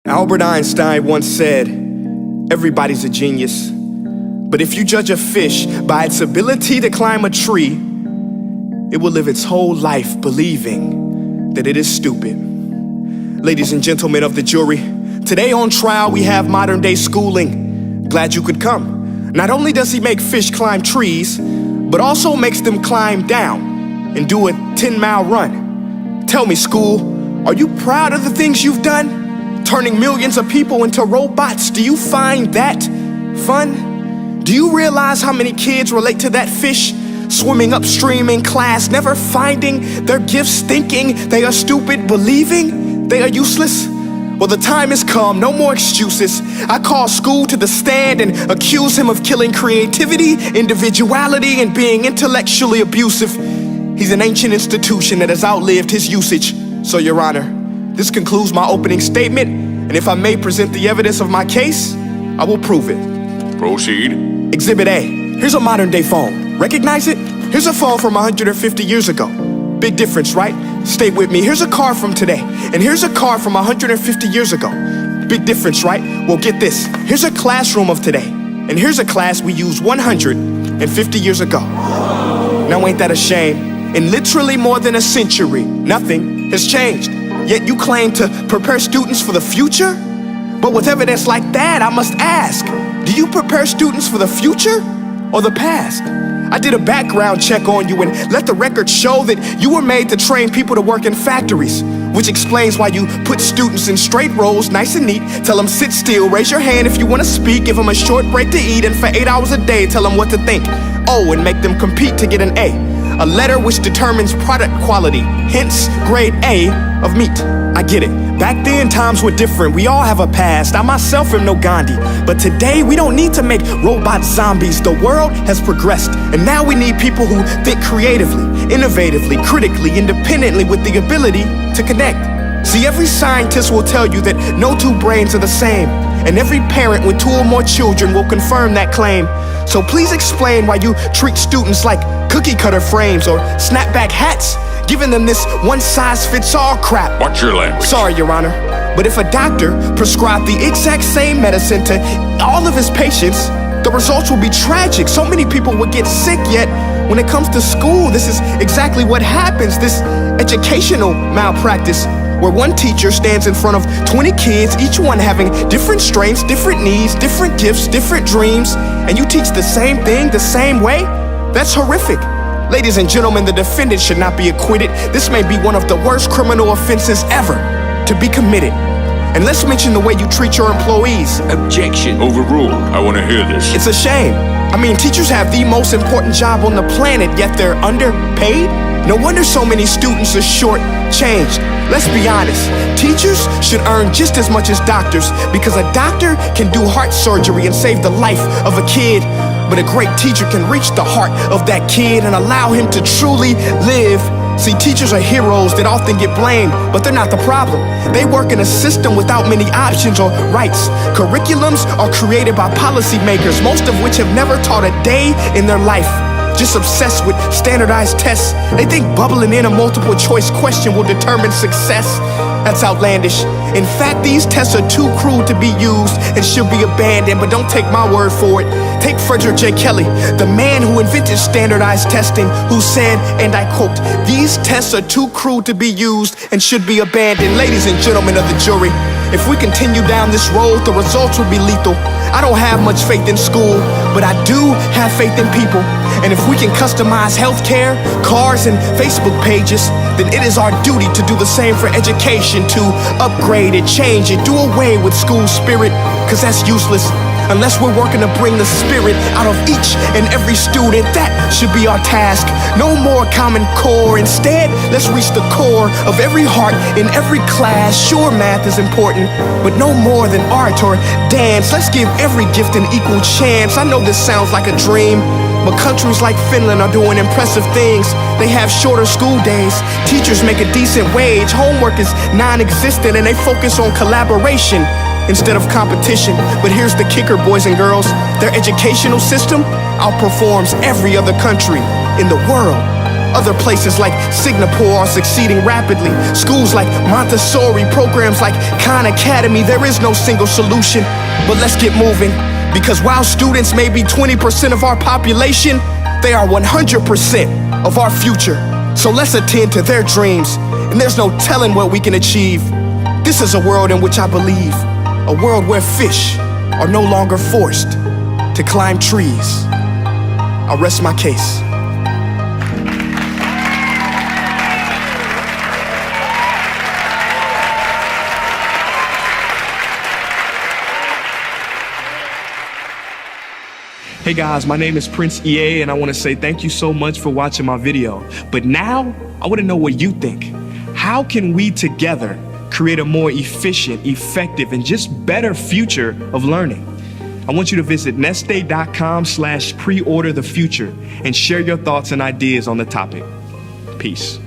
Albert Einstein once said, everybody's a genius, but if you judge a fish by its ability to climb a tree, it will live its whole life believing that it is stupid. Ladies and gentlemen of the jury, today on trial we have modern day schooling. Glad you could come. Not only does he make fish climb trees, but also makes them climb down and do a 10-mile run. Tell me, school, are you proud of the things you've done? Turning millions of people into robots, do you find that fun? Do you realize how many kids relate to that fish? Swimming upstream in class, never finding their gifts, thinking they are stupid, believing they are useless? Well, the time has come, no more excuses. I call school to the stand and accuse him of killing creativity, individuality, and being intellectually abusive. He's an ancient institution that has outlived his usage. So, Your Honor, this concludes my opening statement, and if I may present the evidence of my case, I will prove it. Proceed. Exhibit A. Here's a modern day phone. Recognize it? Here's a phone from 150 years ago. Big difference, right? Stay with me. Here's a car from today, and here's a car from 150 years ago. Big difference, right? Well, get this. Here's a classroom of today, and here's a class we used 150 years ago. Now ain't that a shame? In literally more than a century, nothing has changed. Yet you claim to prepare students for the future? But with evidence like that, I must ask, do you prepare students for the future or the past? I did a background check on you and let the record show that you were made to train people to work in factories, which explains why you put students in straight rows, nice and neat, tell them sit still, raise your hand if you want to speak, give them a short break to eat, and for 8 hours a day, tell them what to think. Oh, and make them compete to get an A letter which determines product quality, hence grade A of meat. I get it. Back then, times were different. We all have a past. I myself am no Gandhi. But today, we don't need to make robot zombies. The world has progressed. And now we need people who think creatively, innovatively, critically, independently, with the ability to connect. See, every scientist will tell you that no two brains are the same. And every parent with 2 or more children will confirm that claim. So please explain why you treat students like cookie cutter frames or snapback hats, giving them this one-size-fits-all crap. Watch your language. Sorry, Your Honor, but if a doctor prescribed the exact same medicine to all of his patients, the results will be tragic. So many people would get sick, yet when it comes to school, this is exactly what happens, this educational malpractice, where one teacher stands in front of 20 kids, each one having different strengths, different needs, different gifts, different dreams, and you teach the same thing the same way? That's horrific. Ladies and gentlemen, the defendant should not be acquitted. This may be one of the worst criminal offenses ever to be committed. And let's mention the way you treat your employees. Objection. Overruled. I want to hear this. It's a shame. I mean, teachers have the most important job on the planet, yet they're underpaid? No wonder so many students are short-changed. Let's be honest, teachers should earn just as much as doctors, because a doctor can do heart surgery and save the life of a kid, but a great teacher can reach the heart of that kid and allow him to truly live. See, teachers are heroes that often get blamed, but they're not the problem. They work in a system without many options or rights. Curriculums are created by policymakers, most of which have never taught a day in their life. Just obsessed with standardized tests. They think bubbling in a multiple choice question will determine success. That's outlandish. In fact, these tests are too cruel to be used and should be abandoned, but don't take my word for it. Take Frederick J. Kelly, the man who invented standardized testing, who said, and I quote, "These tests are too cruel to be used and should be abandoned." Ladies and gentlemen of the jury, if we continue down this road, the results will be lethal. I don't have much faith in school, but I do have faith in people. And if we can customize healthcare, cars, and Facebook pages, then it is our duty to do the same for education, to upgrade it, change it, do away with school spirit, because that's useless. Unless we're working to bring the spirit out of each and every student, that should be our task. No more Common Core. Instead, let's reach the core of every heart in every class. Sure, math is important, but no more than art or dance. Let's give every gift an equal chance. I know this sounds like a dream, but countries like Finland are doing impressive things. They have shorter school days, teachers make a decent wage, homework is non-existent, and they focus on collaboration instead of competition. But here's the kicker, boys and girls. Their educational system outperforms every other country in the world. Other places like Singapore are succeeding rapidly. Schools like Montessori, programs like Khan Academy, there is no single solution. But let's get moving, because while students may be 20% of our population, they are 100% of our future. So let's attend to their dreams, and there's no telling what we can achieve. This is a world in which I believe, a world where fish are no longer forced to climb trees. I'll rest my case. Hey guys, my name is Prince EA, and I want to say thank you so much for watching my video. But now, I want to know what you think. How can we together create a more efficient, effective, and just better future of learning? I want you to visit nestday.com/preorderthefuture and share your thoughts and ideas on the topic. Peace.